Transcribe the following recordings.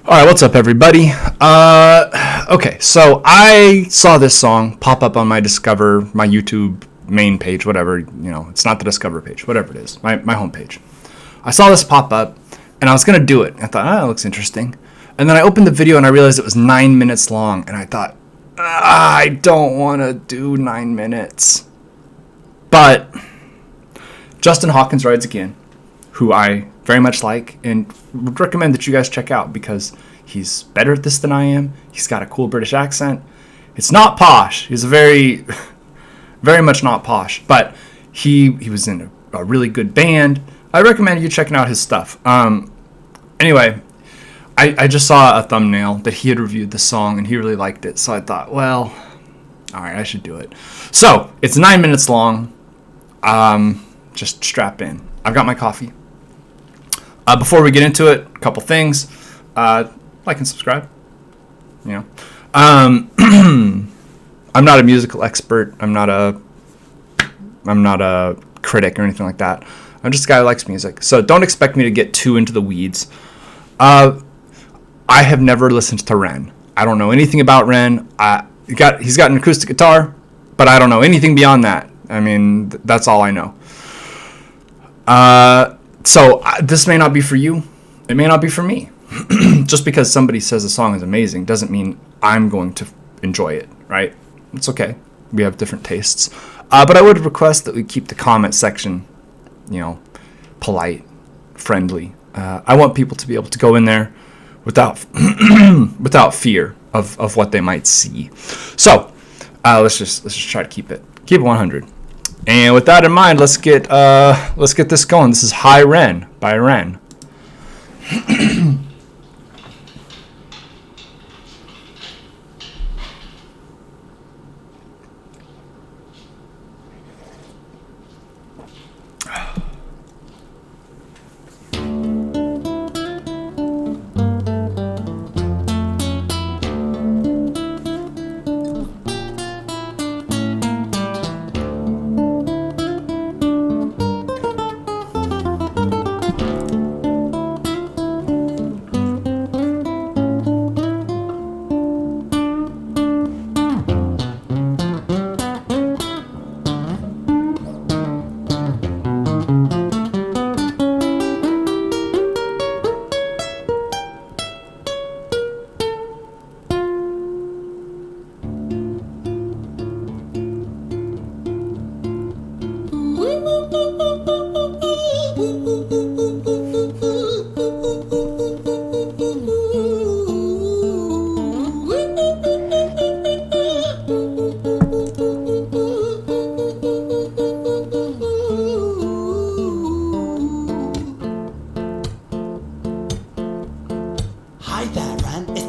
All right, what's up, everybody? Okay, so I saw this song pop up on my YouTube main page, whatever, it's not the Discover page, whatever it is, my homepage. I saw this pop up, and I was going to do it. I thought, that looks interesting. And then I opened the video, and I realized it was 9 minutes long, and I thought, I don't want to do 9 minutes. But Justin Hawkins Rides Again, who I very much like and would recommend that you guys check out because he's better at this than I am. He's got a cool British accent. It's not posh. He's a very, very much not posh, but he was in a really good band. I recommend you checking out his stuff. Anyway, I just saw a thumbnail that he had reviewed the song and he really liked it. So I thought, well, all right, I should do it. So it's 9 minutes long. Just strap in. I've got my coffee. Before we get into it, a couple things. Like and subscribe. I'm not a musical expert. I'm not a critic or anything like that. I'm just a guy who likes music. So don't expect me to get too into the weeds. I have never listened to REN. I don't know anything about REN. He's got an acoustic guitar, but I don't know anything beyond that. I mean, that's all I know. So this may not be for you. It may not be for me. Just because somebody says a song is amazing doesn't mean I'm going to enjoy it, right? It's okay. We have different tastes. But I would request that we keep the comment section, polite, friendly. I want people to be able to go in there without fear of what they might see. So let's just try to keep it 100. And with that in mind, let's get this going. This is Hi Ren by REN.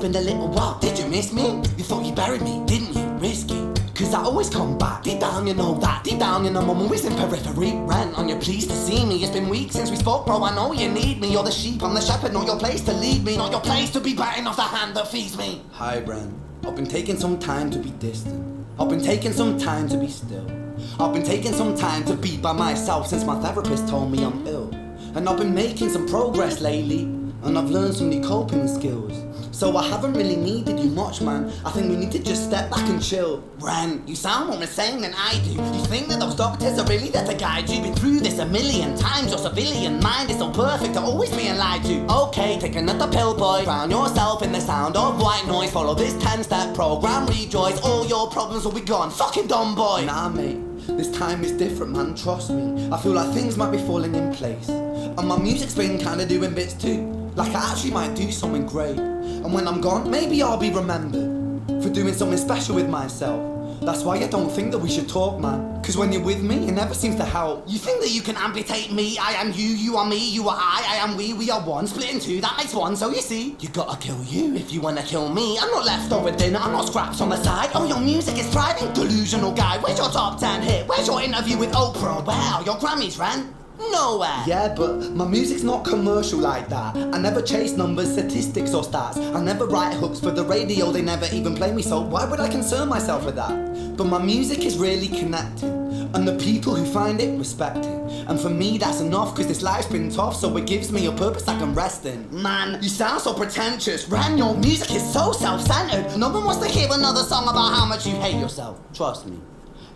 A little while, did you miss me? You thought you buried me, didn't you? Risky, cause I always come back. Deep down you know that, deep down you know I'm always in periphery. REN, on your pleased to see me. It's been weeks since we spoke, bro, I know you need me. You're the sheep, I'm the shepherd, not your place to lead me. Not your place to be biting off the hand that feeds me. Hi REN, I've been taking some time to be distant. I've been taking some time to be still. I've been taking some time to be by myself since my therapist told me I'm ill. And I've been making some progress lately, and I've learned some new coping skills. So I haven't really needed you much, man. I think we need to just step back and chill. REN, you sound more insane than I do. You think that those doctors are really there to guide you? Been through this a million times. Your civilian mind is so perfect to always being lied to. Okay, take another pill, boy. Drown yourself in the sound of white noise. Follow this 10-step program, rejoice. All your problems will be gone. Fucking dumb boy. Nah, mate. This time is different, man, trust me. I feel like things might be falling in place. And my music's been kinda doing bits too. Like I actually might do something great. And when I'm gone, maybe I'll be remembered for doing something special with myself. That's why I don't think that we should talk, man. Cause when you're with me, it never seems to help. You think that you can amputate me? I am you, you are me, you are I am we are one. Split in two, that makes one, so you see, you gotta kill you if you wanna kill me. I'm not leftover dinner, I'm not scraps on the side. Oh, your music is thriving, delusional guy. Where's your top 10 hit? Where's your interview with Oprah? Wow, your Grammys, REN? Nowhere. Yeah, but my music's not commercial like that. I never chase numbers, statistics or stats. I never write hooks for the radio, they never even play me, so why would I concern myself with that? But my music is really connecting, and the people who find it respect it. And for me that's enough, cause this life's been tough, so it gives me a purpose I can rest in. Man, you sound so pretentious. Ren, your music is so self-centered. No one wants to hear another song about how much you hate yourself. Trust me.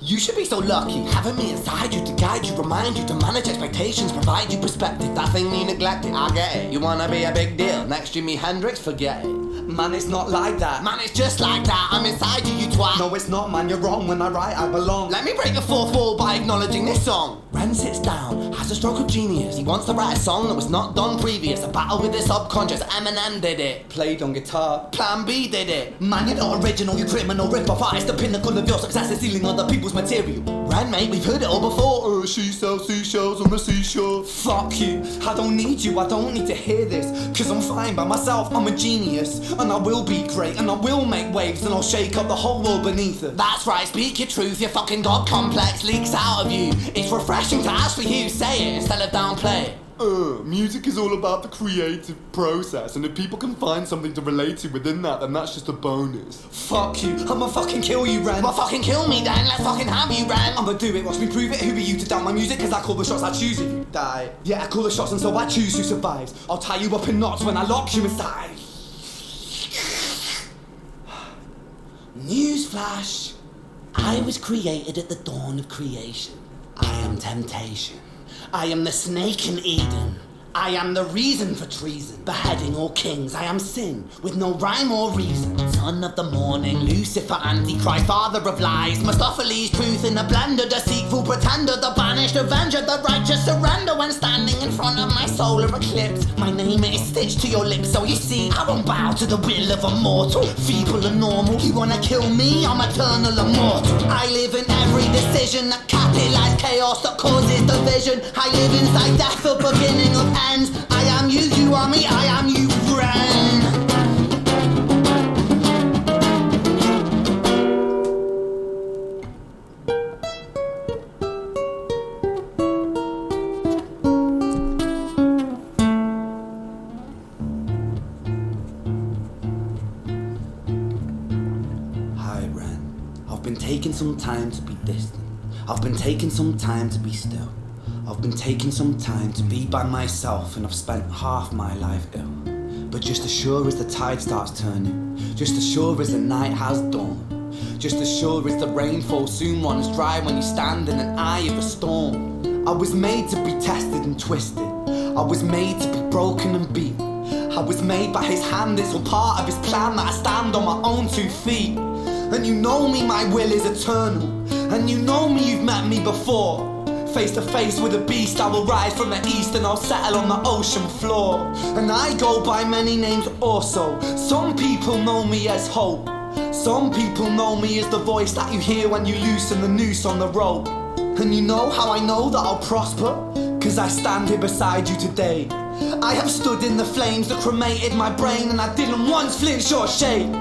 You should be so lucky, having me inside you to guide you, remind you to manage expectations, provide you perspective. That thing you neglected, I get it. You wanna be a big deal, next Jimi Hendrix, forget it. Man, it's not like that. Man, it's just like that. I'm inside you, you twat. No, it's not, man, you're wrong. When I write, I belong. Let me break the fourth wall by acknowledging this song. Ren sits down, has a stroke of genius. He wants to write a song that was not done previous. A battle with the subconscious, Eminem did it. Played on guitar, Plan B did it. Man, you're not original, you criminal rip-off artist. The pinnacle of your success is stealing other people's material. Ren, mate, we've heard it all before. She sells seashells on the seashore. Fuck you, I don't need you, I don't need to hear this. Cause I'm fine by myself, I'm a genius. And I will be great, and I will make waves, and I'll shake up the whole world beneath it. That's right, speak your truth, your fucking God complex leaks out of you. It's refreshing to actually hear you say it instead of downplay it. Music is all about the creative process, and if people can find something to relate to within that, then that's just a bonus. Fuck you, I'ma fucking kill you, Ren. Well, fucking kill me then, let's fucking have you, Ren. I'ma do it, watch me prove it. Who are you to doubt my music? Cause I call the shots, I choose if you die. Yeah, I call the shots and so I choose who survives. I'll tie you up in knots when I lock you inside. Newsflash, I was created at the dawn of creation. I am temptation. I am the snake in Eden. I am the reason for treason, beheading all kings. I am sin, with no rhyme or reason. Son of the morning, Lucifer, Antichrist, father of lies. Mustopheles, truth in a blender, deceitful pretender, the banished avenger, the righteous surrender when standing in front of my solar eclipse. My name is stitched to your lips, so you see, I won't bow to the will of a mortal. Feeble and normal, you wanna kill me? I'm eternal immortal. I live in every decision that catalyzes chaos, that causes division. I live inside death, the beginning of ends. I am you, you are me, I am you, Ren. Hi, Ren. I've been taking some time to be distant. I've been taking some time to be still. I've been taking some time to be by myself, and I've spent half my life ill. But just as sure as the tide starts turning, just as sure as the night has dawned, just as sure as the rainfall soon runs dry when you stand in an eye of a storm. I was made to be tested and twisted. I was made to be broken and beaten. I was made by his hand, it's all part of his plan that I stand on my own 2 feet. And you know me, my will is eternal. And you know me, you've met me before. Face to face with a beast, I will rise from the east and I'll settle on the ocean floor. And I go by many names also. Some people know me as hope. Some people know me as the voice that you hear when you loosen the noose on the rope. And you know how I know that I'll prosper? Cause I stand here beside you today. I have stood in the flames that cremated my brain, and I didn't once flinch or shake.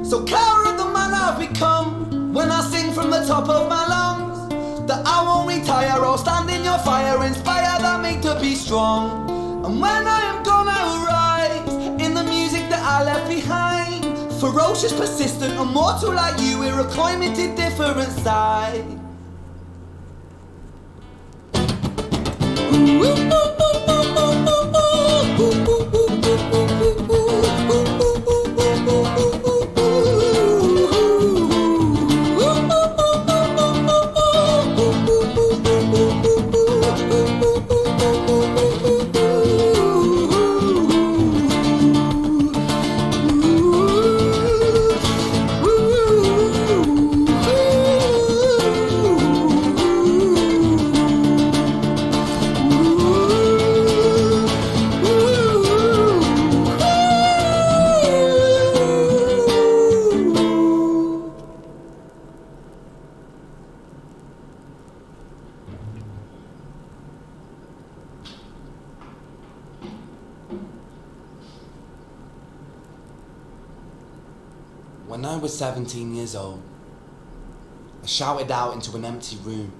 So care of the man I've become when I sing from the top of my lungs. That I won't retire or stand in your fire, inspired by me to be strong. And when I am gone I will rise in the music that I left behind. Ferocious, persistent, immortal like you, we're a climate different side. When I was 17 years old, I shouted out into an empty room,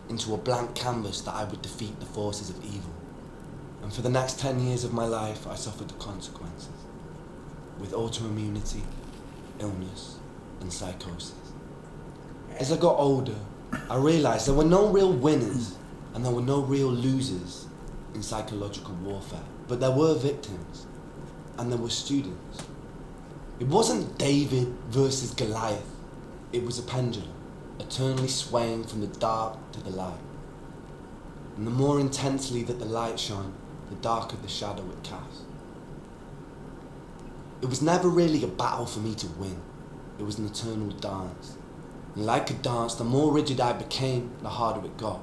into a blank canvas, that I would defeat the forces of evil. And for the next 10 years of my life, I suffered the consequences, with autoimmunity, illness, and psychosis. As I got older, I realized there were no real winners, And there were no real losers in psychological warfare, but there were victims, and there were students. It wasn't David versus Goliath. It was a pendulum, eternally swaying from the dark to the light. And the more intensely that the light shone, the darker the shadow it cast. It was never really a battle for me to win. It was an eternal dance. And like a dance, the more rigid I became, the harder it got.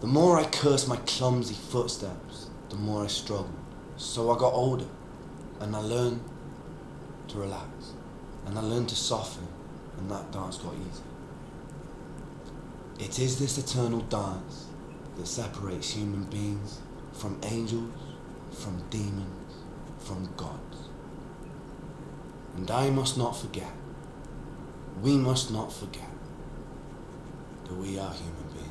The more I cursed my clumsy footsteps, the more I struggled. So I got older, and I learned to relax, and I learned to soften, and that dance got easier. It is this eternal dance that separates human beings from angels, from demons, from gods. And I must not forget, we must not forget, that we are human beings.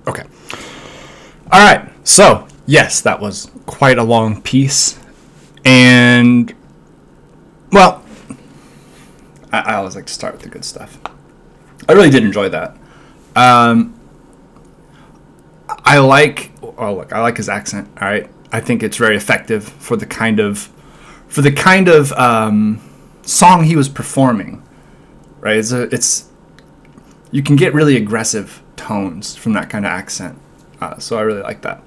Okay. All right. So, yes, that was quite a long piece. And, well, I always like to start with the good stuff. I really did enjoy that. I like his accent. All right. I think it's very effective for the kind of song he was performing. Right. It's you can get really aggressive tones from that kind of accent, so I really like that.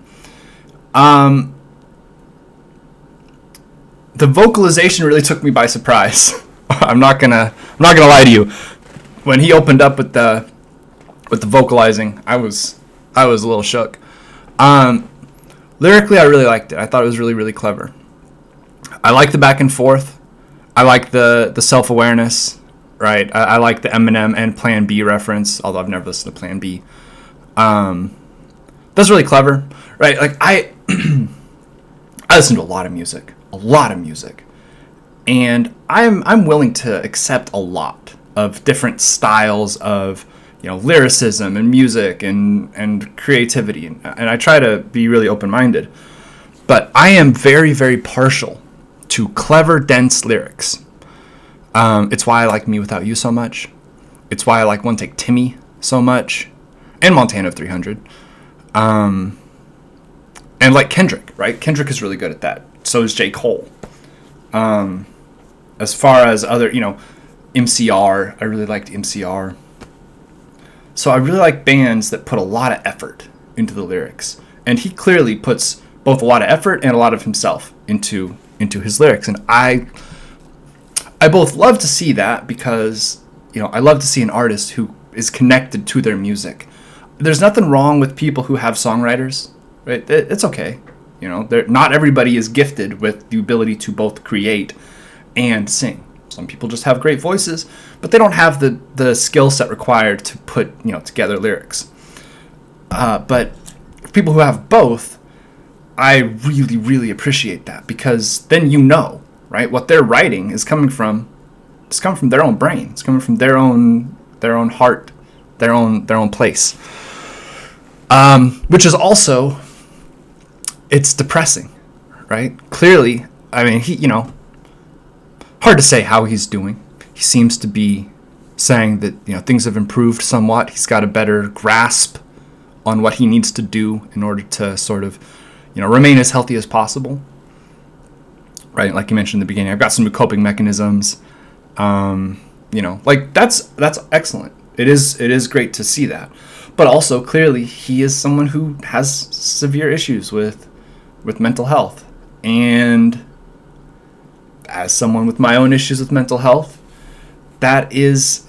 The vocalization really took me by surprise. I'm not gonna lie to you. When he opened up with the vocalizing, I was a little shook. Lyrically, I really liked it. I thought it was really, really clever. I like the back and forth. I like the self-awareness. Right, I like the Eminem and Plan B reference, although I've never listened to Plan B. That's really clever, right? Like I listen to a lot of music, and I'm willing to accept a lot of different styles of lyricism and music and creativity, and I try to be really open-minded. But I am very, very partial to clever, dense lyrics. It's why I like Me Without You so much. It's why I like One Take Timmy so much. And Montana 300. And like Kendrick, right? Kendrick is really good at that. So is J. Cole. As far as other, MCR, I really liked MCR. So I really like bands that put a lot of effort into the lyrics. And he clearly puts both a lot of effort and a lot of himself into his lyrics. And I both love to see that because, I love to see an artist who is connected to their music. There's nothing wrong with people who have songwriters, right? It's okay. Not everybody is gifted with the ability to both create and sing. Some people just have great voices, but they don't have the skill set required to put, together lyrics. But for people who have both, I really, really appreciate that because then right? What they're writing is coming from their own brain. It's coming from their own heart, their own place. Which is also, it's depressing, right? Clearly, I mean, he, hard to say how he's doing. He seems to be saying that, things have improved somewhat. He's got a better grasp on what he needs to do in order to sort of, remain as healthy as possible. Right, like you mentioned in the beginning, I've got some new coping mechanisms. Like that's excellent. It is great to see that. But also clearly he is someone who has severe issues with mental health. And as someone with my own issues with mental health, it's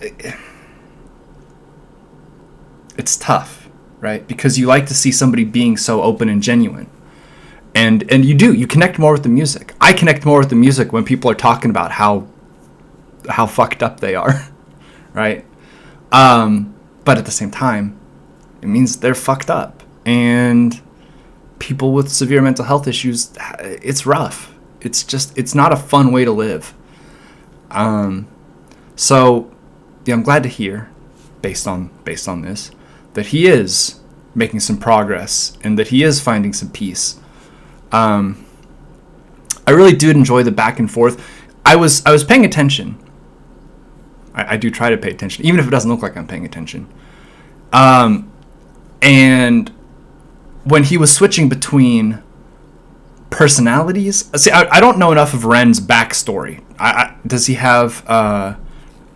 tough, right? Because you like to see somebody being so open and genuine. And you connect more with the music. I connect more with the music when people are talking about how fucked up they are, right? But at the same time, it means they're fucked up. And people with severe mental health issues, it's rough. It's not a fun way to live. So yeah, I'm glad to hear, based on this, that he is making some progress and that he is finding some peace. I really did enjoy the back and forth. I was paying attention. I do try to pay attention, even if it doesn't look like I'm paying attention. And when he was switching between personalities, see, I don't know enough of Ren's backstory. Does he have I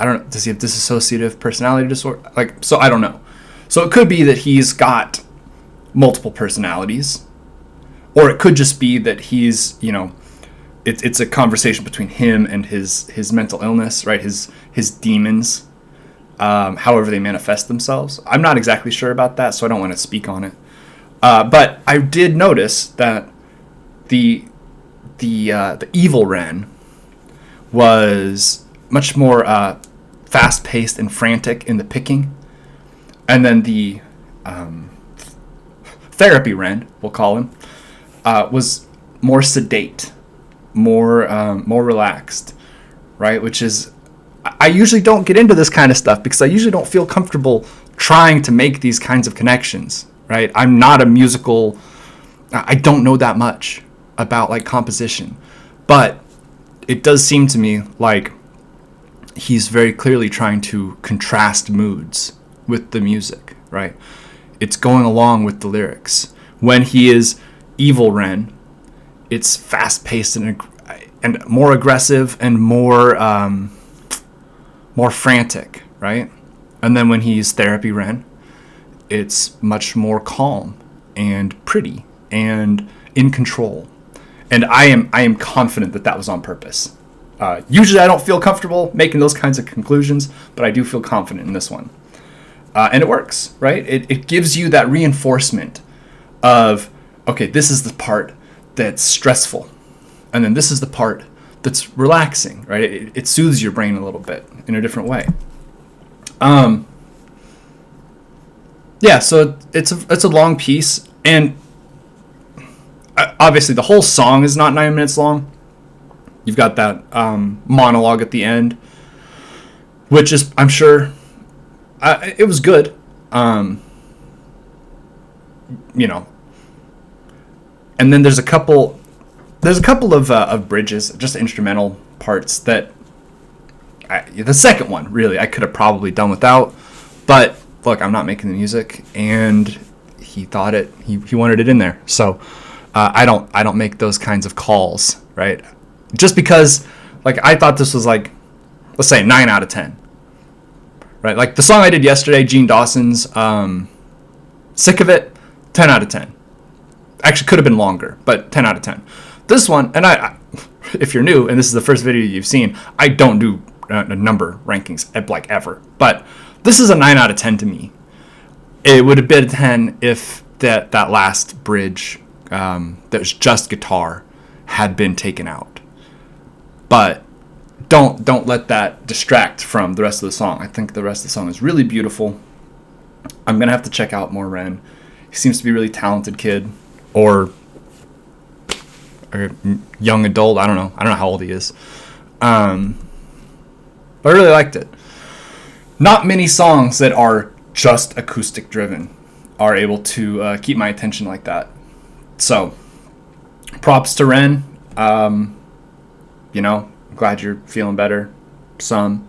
don't know. Does he have dissociative personality disorder? So I don't know. So it could be that he's got multiple personalities, or it could just be that he's, it's a conversation between him and his mental illness, right? His demons, however they manifest themselves. I'm not exactly sure about that, so I don't want to speak on it. But I did notice that the evil Ren was much more fast-paced and frantic in the picking, and then the therapy Ren, we'll call him, was more sedate, more relaxed, right? Which is, I usually don't get into this kind of stuff because I usually don't feel comfortable trying to make these kinds of connections, right? I'm not a musical, I don't know that much about composition, but it does seem to me like he's very clearly trying to contrast moods with the music, right? It's going along with the lyrics. When he is evil Ren, it's fast-paced and more aggressive and more frantic, right? And then when he's therapy Ren, it's much more calm and pretty and in control. And I am confident that was on purpose. Usually I don't feel comfortable making those kinds of conclusions, but I do feel confident in this one. And it works, right? It gives you that reinforcement of, okay, this is the part that's stressful. And then this is the part that's relaxing, right? It soothes your brain a little bit in a different way. Yeah, so it's a long piece, and obviously the whole song is not 9 minutes long. You've got that monologue at the end, which is, I'm sure, it was good. And then there's a couple of bridges, just instrumental parts that the second one really I could have probably done without, but look, I'm not making the music, and he thought he wanted it in there, so I don't make those kinds of calls, right? Just because I thought this was let's say 9 out of 10, right? Like the song I did yesterday, Gene Dawson's Sick of It, 10 out of 10. Actually could have been longer, but 10 out of 10. This one, and I if you're new and this is the first video you've seen, I don't do number rankings ever, but this is a 9 out of 10 to me. It would have been a 10 if that last bridge that was just guitar had been taken out. But don't let that distract from the rest of the song. I think the rest of the song is really beautiful. I'm gonna have to check out more Ren. He seems to be a really talented kid, or a young adult. I don't know how old he is. But I really liked it. Not many songs that are just acoustic driven are able to keep my attention like that. So, props to Ren. I'm glad you're feeling better. You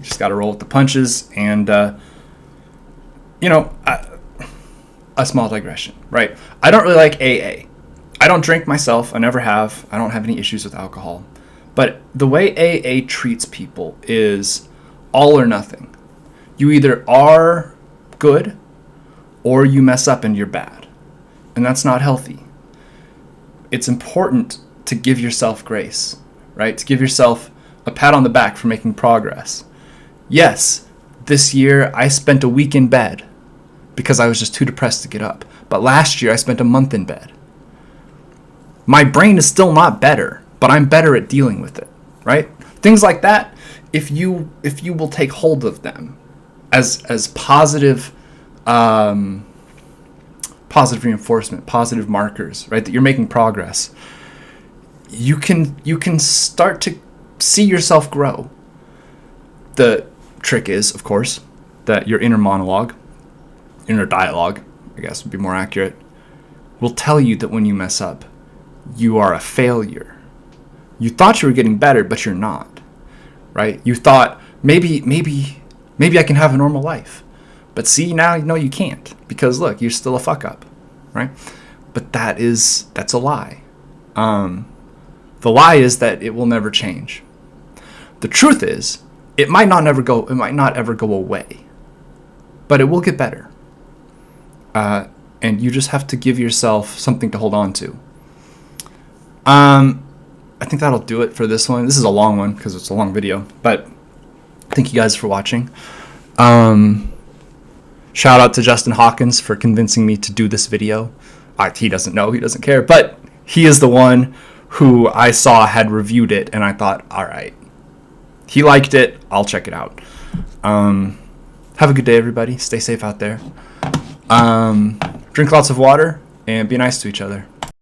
just gotta roll with the punches, and a small digression, right? I don't really like AA. I don't drink myself. I never have. I don't have any issues with alcohol. But the way AA treats people is all or nothing. You either are good or you mess up and you're bad. And that's not healthy. It's important to give yourself grace, right? To give yourself a pat on the back for making progress. Yes, this year I spent a week in bed because I was just too depressed to get up. But last year I spent a month in bed. My brain is still not better, but I'm better at dealing with it, right? Things like that, if you will take hold of them as positive reinforcement, positive markers, right? That you're making progress. You can start to see yourself grow. The trick is, of course, that your inner monologue, inner dialogue, I guess would be more accurate, will tell you that when you mess up, you are a failure. You thought you were getting better, but you're not, right? You thought maybe I can have a normal life. But see, now you know you can't, because look, you're still a fuck up, right? But that's a lie. The lie is that it will never change. The truth is, it might not ever go away, but it will get better. And you just have to give yourself something to hold on to. I think that'll do it for this one. This is a long one because it's a long video, but thank you guys for watching. Shout out to Justin Hawkins for convincing me to do this video. He doesn't know, he doesn't care, but he is the one who I saw had reviewed it, and I thought, all right, he liked it, I'll check it out. Have a good day, everybody. Stay safe out there. Drink lots of water and be nice to each other.